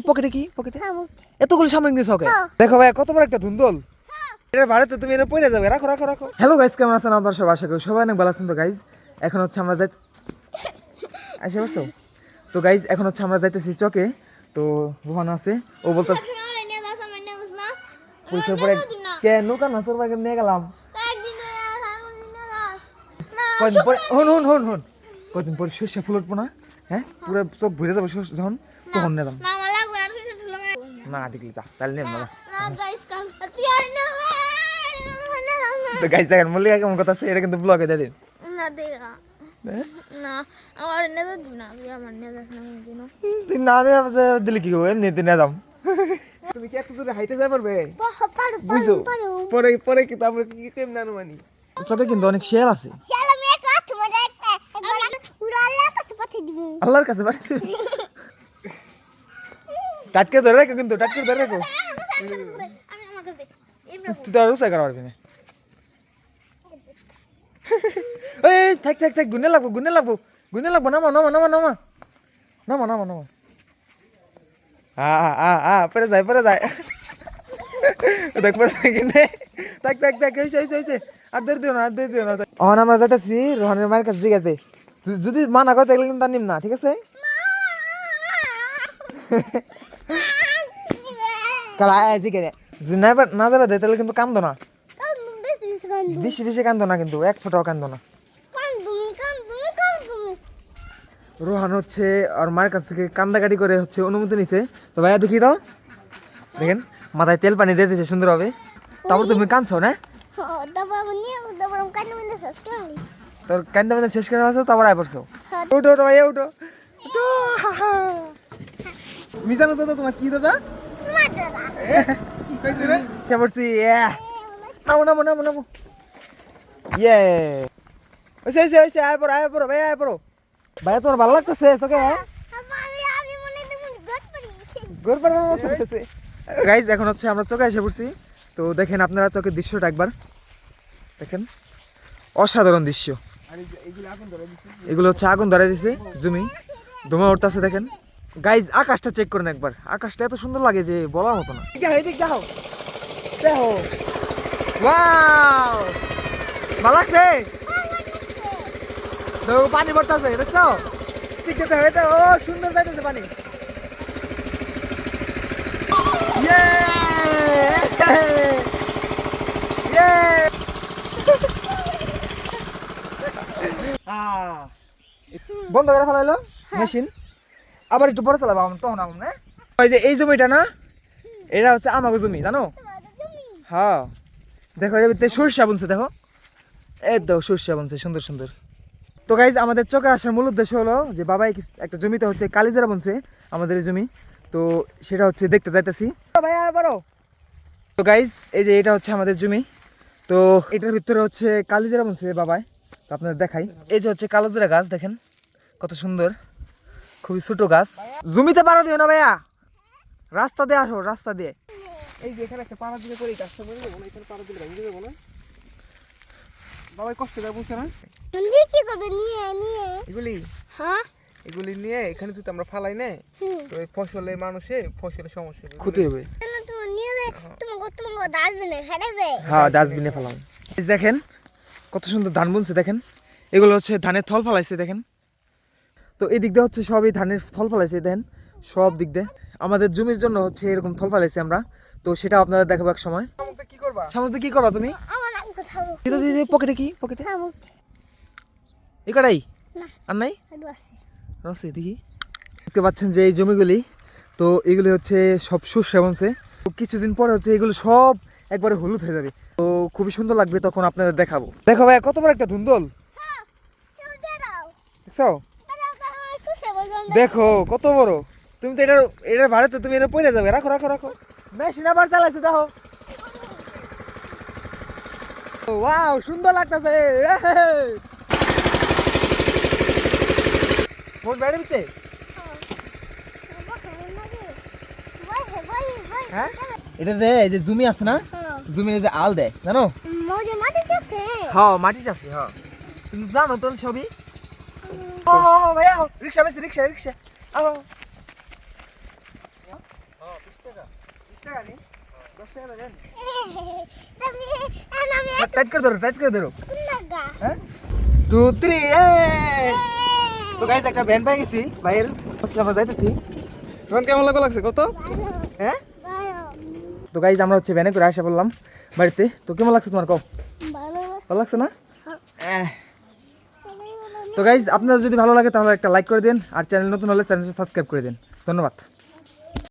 পকেটে কি পকেটে এতগুলো সামগ্রী নিয়েছো ওকে দেখো ভাই কত বড় একটা ধুন্দল এর ভাড়াতে তুমি এটা পড়ে যাবে রাখো রাখো রাখো হ্যালো গাইস কেমন আছেন আপনারা সবাই আশা করি সবাই অনেক ভালো আছেন তো গাইস এখন হচ্ছে আমরা যাই আসে বসো তো গাইস এখন হচ্ছে আমরা যাইতেছি চকে তো রোহান আছে ও বলতেছে পরীক্ষার পরে কেন কান আসর ভাই নিয়ে গেলাম কদিন পরে হন কদিন পরে সর্ষে ফুল উঠবো না হ্যাঁ পুরো চোখ ভরে যাবে যখন তখন নিলাম না দেখলি যা তাহলে নেব না তো গাইস দেখেন মল্লিকা কেমন কথা আছে এটা কিন্তু ব্লগে দিয়ে দিন না দেখা না আমার নেদা না আমার নেদা না তুই না দিলে কি হবে এমনি নিয়ে যাম তুমি কি এত দূরে হাইটে যাই পারবে বুঝো পরে পরে কি তারপরে কি কেমন আনুমানি চোখে কিন্তু অনেক শিয়াল আছে আল্লাহর কাছে পাঠিয়ে টাটকে ধরে রাখো কিন্তু টাটকে ধরে রাখো তুই তো আর উসাই করা পারবি না এই থাক থাক থাক গুনে লাগবো নামা পরে যায় দেখ পরে কিনে থাক হইছে আর ধরে দিও না অহন আমরা যাইতেছি রোহানের মায়ের কাছে জিজ্ঞাসে যদি মানা করে তাহলে কিন্তু নিম না ঠিক আছে কালা জিজ্ঞাসে যদি না যাবে তাহলে কিন্তু কান্দো না বেশি কান্দো না কিন্তু এক ফোঁটাও কান্দো না রোহান হচ্ছে আর মায়ের কাছ থেকে কান্দাকাটি করে হচ্ছে অনুমতি নিছে তো ভাইয়া দেখি দাও দেখেন মাথায় তেল পানি দিয়ে দিয়েছে সুন্দর হবে তারপর তুমি কাঁদছো না তোর কান্দা মানে শেষ করে আসো তারপর আয় পড়ছো উঠো ভাইয়া উঠো মিশানো দাদা তোমার কি দাদা কি কইছে রে পড়ছি নামো ইয়ে ওইসে আয় পড়ো ভাইয়া তোমার ভালো লাগতেছে তোকে গাইজ এখন হচ্ছে আমরা চোখে এসে পড়ছি তো দেখেন আপনারা চোখের দৃশ্যটা একবার দেখেন অসাধারণ দৃশ্য এগুলো হচ্ছে আগুন ধরে দিছে জমি ধোঁয়া উঠতেছে দেখেন গাইজ আকাশটা চেক করেন একবার আকাশটা এত সুন্দর লাগে যে বলার মতো না দেখো ওয়াও ভালো লাগছে পানি পড়তেছে দেখছো ঠিক আছে ও সুন্দর যাইতেছে পানি বন্ধ করে ফেলাইলো মেশিন আবার একটু পরে চালাবো তখন না ওই যে এই জমিটা না এটা হচ্ছে আমাকে জমি জানো হ্যাঁ দেখো এর ভিতরে সরিষা বুনছে দেখো এই তো সরিষা বুনছে সুন্দর তো গাইজ আমাদের চোখে আসার মূল উদ্দেশ্য হলো যে বাবা একটা জমিতে হচ্ছে কালিজারা বুনছে আমাদের এই জমি তো সেটা হচ্ছে দেখতে যাইতেছি তো গাইজ এই যে এটা হচ্ছে আমাদের জমি তো এটার ভিতরে হচ্ছে কালিজারা বুনছে বাবাই তো আপনাদের দেখাই এই যে হচ্ছে কালোজিরা গাছ দেখেন কত সুন্দর খুবই ছোট গাছ জমিতে পাড়া দিও না ভাইয়া রাস্তা দিয়ে আসো রাস্তা দিয়ে এই যে এখানে একটা পাড়া দিলে করে কাজটা করে দেবো না এখানে পাড়া দিলে ভেঙে দেবো না বাবাই কষ্ট দেয় বুঝছে না এগুলি নিয়ে এখানে যদি আমরা ফালাই না তো ফসলে ফসলের সমস্যা ক্ষতি হবে হ্যাঁ ডাস্টবিনে ফেলাম দেখেন কত সুন্দর ধান বুনছে দেখেন এগুলো হচ্ছে ধানের থল ফলাইছে দেখেন তো এই দিক দিয়ে হচ্ছে সবই ধানের থল ফলাইছে দেখেন সব দিক দিয়ে আমাদের জমির জন্য হচ্ছে এরকম থল ফলাইছি আমরা তো সেটা আপনাদের দেখাবো এক সময় কি করবা তুমি পকেটে কি পকেটে এটাই আর নাই আছে দেখি দেখতে পাচ্ছেন যে এই জমিগুলি তো এগুলি হচ্ছে সব সর্ষে বুনছে কিছুদিন পরে হচ্ছে এগুলো সব একবারে হলুদ হয়ে যাবে তো খুবই সুন্দর লাগবে তখন আপনাদের দেখাবো দেখো ভাই কত বড় একটা ধুন্দল দেখছো দেখো কত বড় তুমি তো এটার ভাড়াতে তুমি এটা পড়ে যাবে রাখো মেশিন আবার চালাইছে দেখো ওয়াও সুন্দর লাগতেছে মোট বাইরে দিতে হ্যাঁ এটা দে এই যে জমি আছে না জমির যে আল দেয় জানো হ্যাঁ মাটি চাষে হ্যাঁ তুমি জানো তো সবই ও ভাইয়া রিক্সা বেশি রিক্সা টাইট করে ধরো হ্যাঁ 2 3 তো গাইস একটা ভ্যান পেয়ে গেছি ভাইয়ের হচ্ছে আমরা যাইতেছি এখন কেমন লাগছে কত হ্যাঁ তো গাইস আমরা হচ্ছে ভ্যানে করে আসা বললাম বাড়িতে তো কেমন লাগছে তোমার কও ভালো লাগছে না তো গাইস আপনাদের যদি ভালো লাগে তাহলে একটা লাইক করে দিন আর চ্যানেল নতুন হলে চ্যানেলটা সাবস্ক্রাইব করে দিন ধন্যবাদ